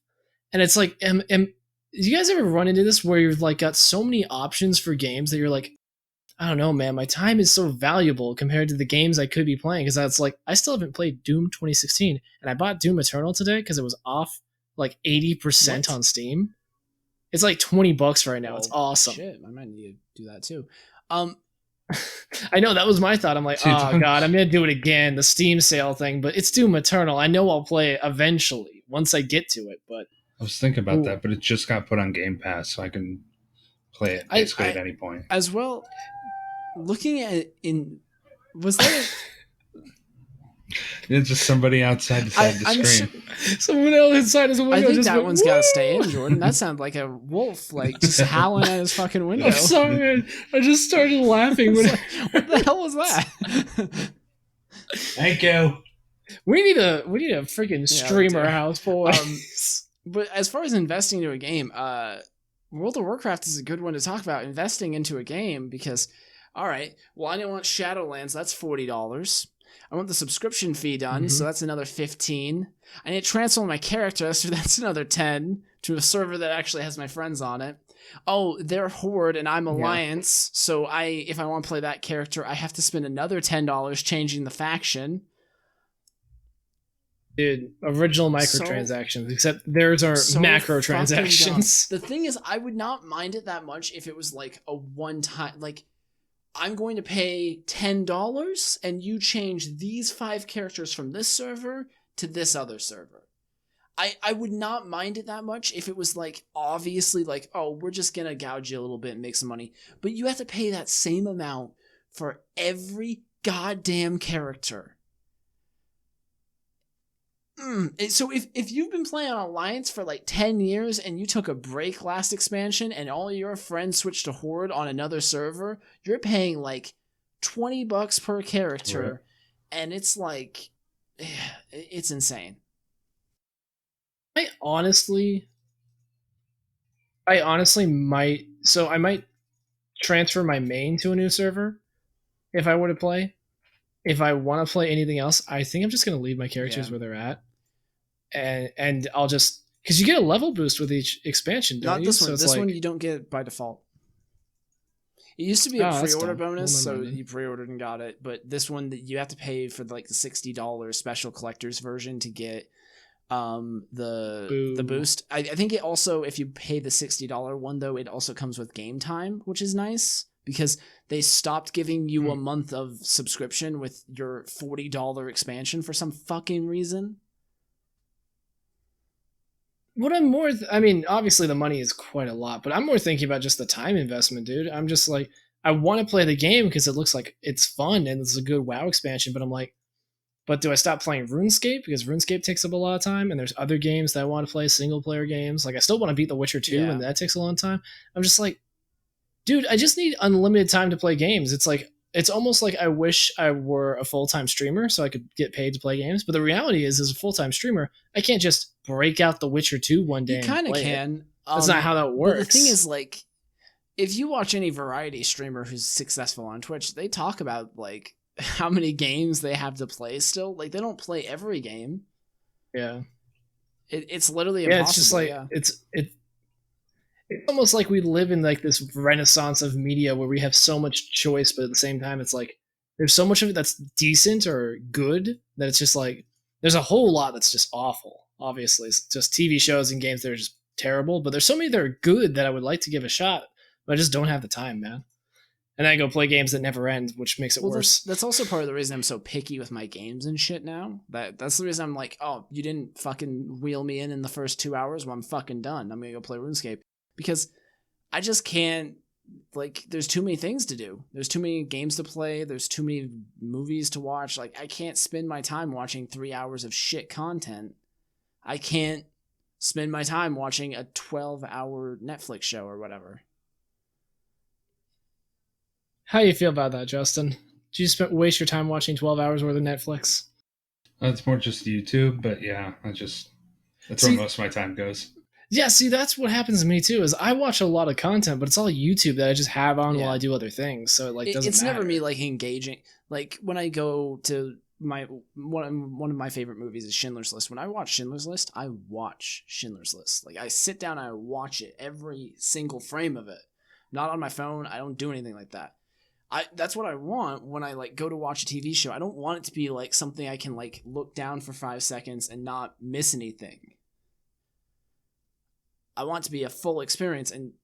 And it's like, do you guys ever run into this where you've like got so many options for games that you're like, I don't know, man, my time is so valuable compared to the games I could be playing. Because that's like, I still haven't played Doom 2016. And I bought Doom Eternal today because it was off like 80% on Steam. It's like $20 right now. It's awesome. Shit, I might need to do that too. I know that was my thought. I'm like, oh god, I'm gonna do it again, the Steam sale thing. But it's Doom Eternal. I know I'll play it eventually once I get to it. But I was thinking about that, but it just got put on Game Pass, so I can play it basically at any point. As well, looking at it was there? It's just somebody outside the screen. Someone else inside his window. I think that one's got to stay in, Jordan. That sounded like a wolf, like just howling at his fucking window. I'm sorry, I just started laughing. What the hell was that? Thank you. We need a freaking streamer house, boys. But as far as investing into a game, World of Warcraft is a good one to talk about. Investing into a game because, all right, well, I didn't want Shadowlands. That's $40. I want the subscription fee done, so that's another $15. I need to transfer my character, so that's another $10 to a server that actually has my friends on it. Oh, they're Horde and I'm Alliance, so if I want to play that character, I have to spend another $10 changing the faction. Dude, original microtransactions, except theirs are macro transactions. The thing is, I would not mind it that much if it was like a one-time, like, I'm going to pay $10 and you change these 5 characters from this server to this other server. I would not mind it that much if it was like, obviously like, oh, we're just going to gouge you a little bit and make some money. But you have to pay that same amount for every goddamn character. So if you've been playing on Alliance for like 10 years and you took a break last expansion and all your friends switched to Horde on another server, you're paying like $20 per character, and it's like, it's insane. I honestly might. So I might transfer my main to a new server if I were to play. If I want to play anything else, I think I'm just going to leave my characters where they're at. And I'll just, because you get a level boost with each expansion, don't you? Not this one. So this one you don't get by default. It used to be a pre-order bonus, so you pre-ordered and got it. But this one, you have to pay for like the $60 special collector's version to get the boost. I think it also, if you pay the $60 one though, it also comes with game time, which is nice because they stopped giving you a month of subscription with your $40 expansion for some fucking reason. What I'm more, I mean, obviously the money is quite a lot, but I'm more thinking about just the time investment, dude. I'm just like, I want to play the game because it looks like it's fun and it's a good WoW expansion, but I'm like, but do I stop playing RuneScape? Because RuneScape takes up a lot of time, and there's other games that I want to play, single player games. Like, I still want to beat The Witcher 2, and that takes a long time. I'm just like, dude, I just need unlimited time to play games. It's like, it's almost like I wish I were a full-time streamer so I could get paid to play games. But the reality is, as a full-time streamer, I can't just break out The Witcher 2 one day You kind and of play can. it. That's not how that works. But the thing is, like, if you watch any variety streamer who's successful on Twitch, they talk about like how many games they have to play still. Like, they don't play every game. Yeah. It's literally impossible. It's just like it's almost like we live in like this renaissance of media where we have so much choice, but at the same time, it's like there's so much of it that's decent or good that it's just like there's a whole lot that's just awful. Obviously, it's just TV shows and games that are just terrible, but there's so many that are good that I would like to give a shot, but I just don't have the time, man. And I go play games that never end, which makes it worse. That's also part of the reason I'm so picky with my games and shit now. That's the reason I'm like, oh, you didn't fucking wheel me in the first 2 hours. Well, I'm fucking done. I'm gonna go play RuneScape because I just can't. Like, there's too many things to do. There's too many games to play. There's too many movies to watch. Like, I can't spend my time watching 3 hours of shit content. I can't spend my time watching a 12-hour Netflix show or whatever. How do you feel about that, Justin? Do you waste your time watching 12 hours worth of Netflix? It's more just YouTube, but yeah, that's where most of my time goes. Yeah, see, that's what happens to me too. Is I watch a lot of content, but it's all YouTube that I just have on while I do other things. So it doesn't. It's matter. Never me like engaging. Like when I go to one of my favorite movies is Schindler's List. When I watch Schindler's List, I watch Schindler's List. Like, I sit down, I watch it, every single frame of it. Not on my phone. I don't do anything like that. That's what I want when I like go to watch a TV show. I don't want it to be like something I can like look down for 5 seconds and not miss anything. I want it to be a full experience, and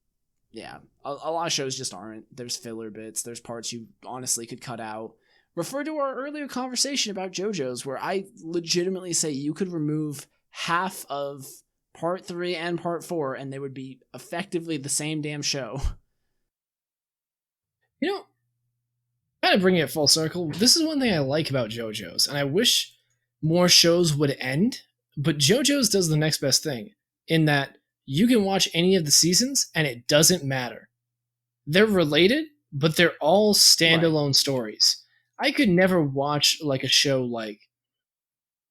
yeah, a lot of shows just aren't. There's filler bits. There's parts you honestly could cut out. Refer to our earlier conversation about JoJo's, where I legitimately say you could remove half of part 3 and part 4, and they would be effectively the same damn show. You know, kind of bringing it full circle, this is one thing I like about JoJo's, and I wish more shows would end, but JoJo's does the next best thing, in that you can watch any of the seasons, and it doesn't matter. They're related, but they're all standalone stories. I could never watch like a show like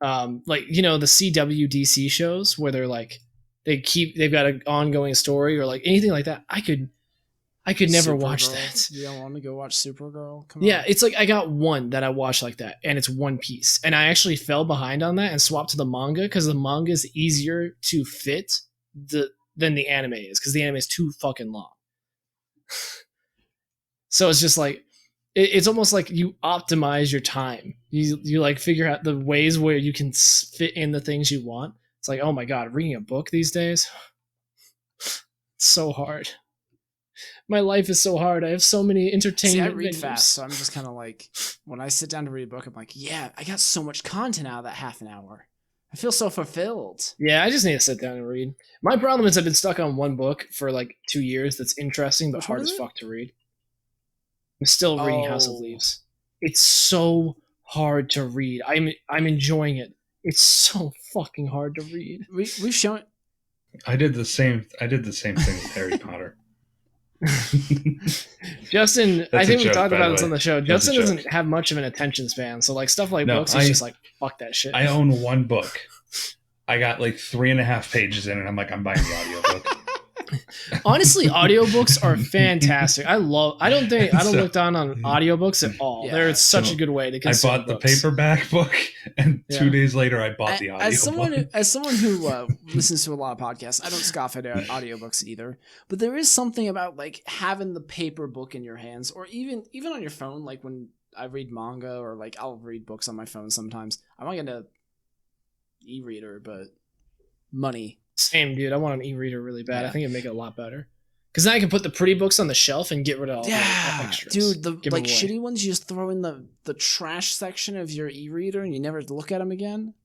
you know, the CWDC shows where they're like they've got an ongoing story or like anything like that. I could never watch that. You don't want to go watch Supergirl? Come yeah, on. It's like I got one that I watched like that, and it's One Piece. And I actually fell behind on that and swapped to the manga because the manga is easier to fit than the anime is, because the anime is too fucking long. So it's just like it's almost like you optimize your time. You like figure out the ways where you can fit in the things you want. It's like, oh my god, reading a book these days, it's so hard. My life is so hard. I have so many entertainment. I read fast, so I'm just kind of like, when I sit down to read a book, I'm like, yeah, I got so much content out of that half an hour. I feel so fulfilled. Yeah, I just need to sit down and read. My problem is I've been stuck on one book for like 2 years that's interesting but hard as fuck to read. I'm still reading House of Leaves. It's so hard to read. I'm enjoying it. It's so fucking hard to read. We've shown. I did the same thing with Harry Potter. Justin, That's I think we joke, talked about the this way. on the show. That's Justin doesn't have much of an attention span, so like stuff like books, he's just like, fuck that shit. I own one book. I got like 3.5 pages in, and I'm like, I'm buying the audiobook. Honestly, audiobooks are fantastic. I don't look down on audiobooks at all. Yeah. They're such a good way to consume I bought books. the paperback book, and 2 days later, I bought the audiobook. As someone who listens to a lot of podcasts, I don't scoff at audiobooks either. But there is something about like having the paper book in your hands, or even on your phone. Like when I read manga, or like I'll read books on my phone sometimes. I want to get an e-reader, but money. Same, dude. I want an e-reader really bad. Yeah. I think it'd make it a lot better. Because then I can put the pretty books on the shelf and get rid of all the extras. Dude, the like shitty ones you just throw in the trash section of your e-reader and you never look at them again.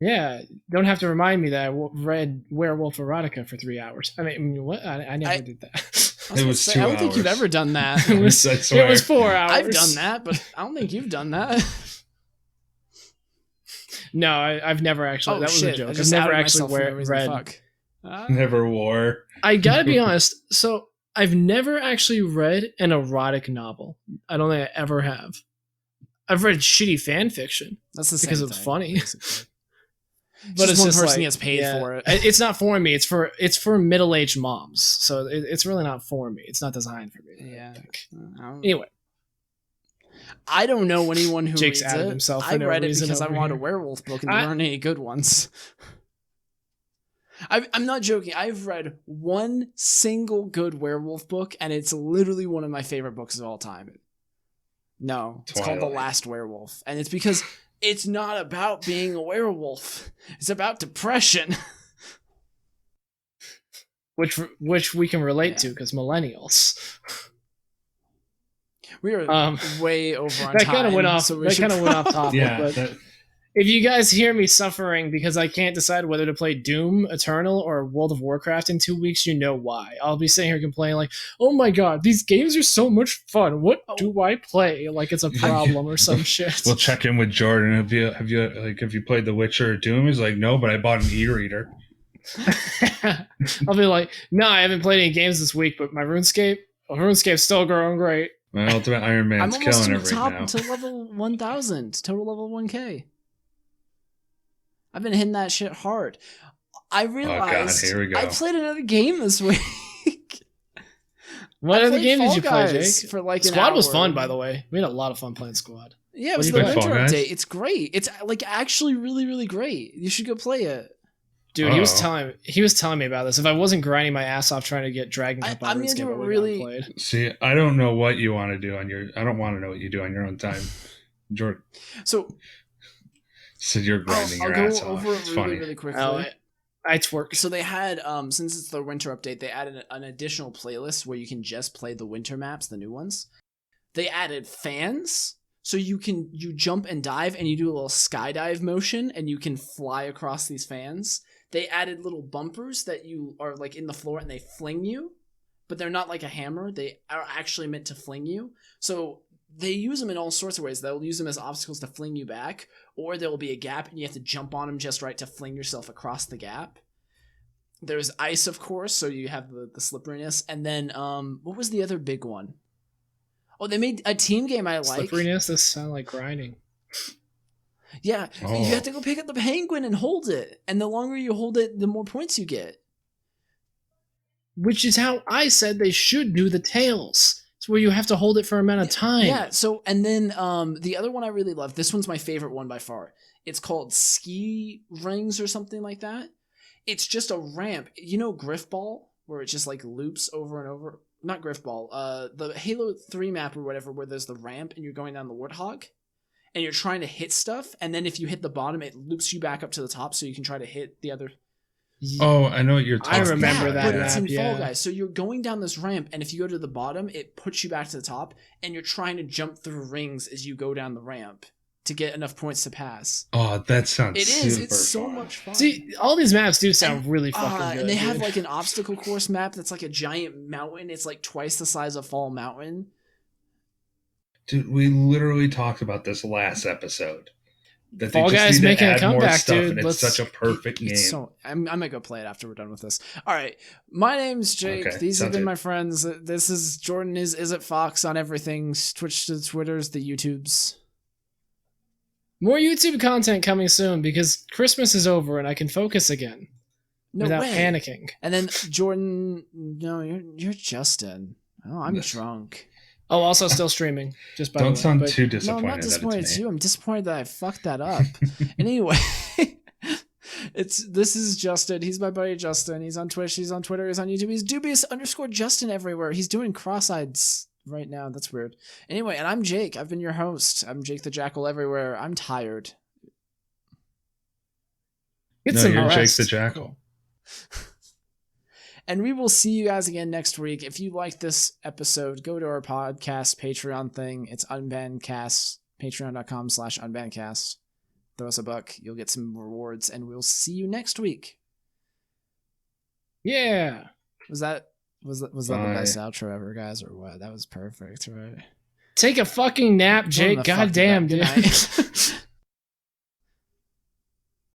Yeah, don't have to remind me that I read Werewolf Erotica for 3 hours. I mean, what? I never did that. It was 2 hours. I don't think you've ever done that. It was 4 hours. I've done that, but I don't think you've done that. No, I've never actually. That was a joke. I've never actually read. Never wore. I gotta be honest. So I've never actually read an erotic novel. I don't think I ever have. I've read shitty fan fiction. That's the same because it's thing, funny. basically. But it's one just person like, gets paid for it. It's not for me. It's for middle-aged moms. So it's really not for me. It's not designed for me. Yeah. Anyway, I don't know anyone who Jake's reads added it. himself for I no read it reason because I over wanted a here. werewolf book, and there aren't any good ones. I'm not joking. I've read one single good werewolf book, and it's literally one of my favorite books of all time. No, it's called The Last Werewolf, and it's because it's not about being a werewolf. It's about depression. Which we can relate to because millennials. We are way over on that time. Kind of went off. So that kind of went off topic. Yeah. But if you guys hear me suffering because I can't decide whether to play Doom Eternal or World of Warcraft in 2 weeks, you know why. I'll be sitting here complaining like, "Oh my god, these games are so much fun. What do I play?" Like it's a problem or some shit. We'll check in with Jordan. Have you played The Witcher or Doom? He's like, no, but I bought an e-reader. I'll be like, "No, I haven't played any games this week, but my RuneScape's still growing great." My Ultimate Iron Man's I'm almost killing to it the right top now. to level 1,000, total level 1K. I've been hitting that shit hard. I realized here we go. I played another game this week. What other game did you play, Guys Jake? for like Squad an was hour. fun, by the way. We had a lot of fun playing Squad. Yeah, it was What the do you winter play? Fall Guys? update. It's great. It's like actually really, really great. You should go play it. Dude, he was telling me about this. If I wasn't grinding my ass off trying to get Dragon Cup on I'm gonna RuneScape, do I it would really- have played. See, I don't know what you want to do on your. I don't want to know what you do on your own time, Jordan. So You're grinding I'll your go ass off. over it It's really, funny. really quickly. Oh, I twerk. So they had, since it's the winter update, they added an additional playlist where you can just play the winter maps, the new ones. They added fans, so you jump and dive, and you do a little skydive motion, and you can fly across these fans. They added little bumpers that you are like in the floor, and they fling you, but they're not like a hammer. They are actually meant to fling you. So they use them in all sorts of ways. They'll use them as obstacles to fling you back, or there will be a gap, and you have to jump on them just right to fling yourself across the gap. There's ice, of course, so you have the slipperiness. And then, what was the other big one? Oh, they made a team game I like. Slipperiness? This sounds like grinding. Yeah, you have to go pick up the penguin and hold it. And the longer you hold it, the more points you get. Which is how I said they should do the tails. It's where you have to hold it for an amount of time. Yeah, so, and then the other one I really love, this one's my favorite one by far. It's called Ski Rings or something like that. It's just a ramp. You know Griff Ball, where it just like loops over and over? Not Griff Ball, the Halo 3 map or whatever, where there's the ramp and you're going down the Warthog. And you're trying to hit stuff, and then if you hit the bottom, it loops you back up to the top so you can try to hit the other. Oh, I know what you're talking about. I remember that but map, it's in yeah. Fall Guys. So you're going down this ramp, and if you go to the bottom, it puts you back to the top, and you're trying to jump through rings as you go down the ramp to get enough points to pass. Oh, that sounds It is. super It's so fun. much fun. See, all these maps do sound really fucking good. And they have dude. like an obstacle course map that's like a giant mountain. It's like twice the size of Fall Mountain. Dude, we literally talked about this last episode. That Fall they just Guys need to making a add more comeback, stuff, dude. and it's Let's- such a perfect game. So I'm gonna go play it after we're done with this. All right, my name's Jake. Okay, These have sounds been good. my friends. This is Jordan. Is it Fox on everything? Twitch to Twitters, the YouTubes. More YouTube content coming soon because Christmas is over and I can focus again No without way. panicking. And then Jordan, no, you're Justin. Oh, I'm drunk. Oh, also still streaming. Just by Don't the way. sound But too No, disappointed. I'm not disappointed that at it's me. you. I'm disappointed that I fucked that up. Anyway, this is Justin. He's my buddy Justin. He's on Twitch. He's on Twitter. He's on YouTube. He's dubious_Justin everywhere. He's doing cross-eyed right now. That's weird. Anyway, and I'm Jake. I've been your host. I'm Jake the Jackal everywhere. I'm tired. Get No, some you're Jake rest. the Jackal. And we will see you guys again next week. If you like this episode, go to our podcast Patreon thing. It's Unbannedcast. Patreon.com/Unbannedcast. Throw us a buck. You'll get some rewards, and we'll see you next week. Yeah. Was that the Bye. best outro ever, guys, or what? That was perfect, right? Take a fucking nap, Going Jake. the fuck God damn, to dude. bed. Good night.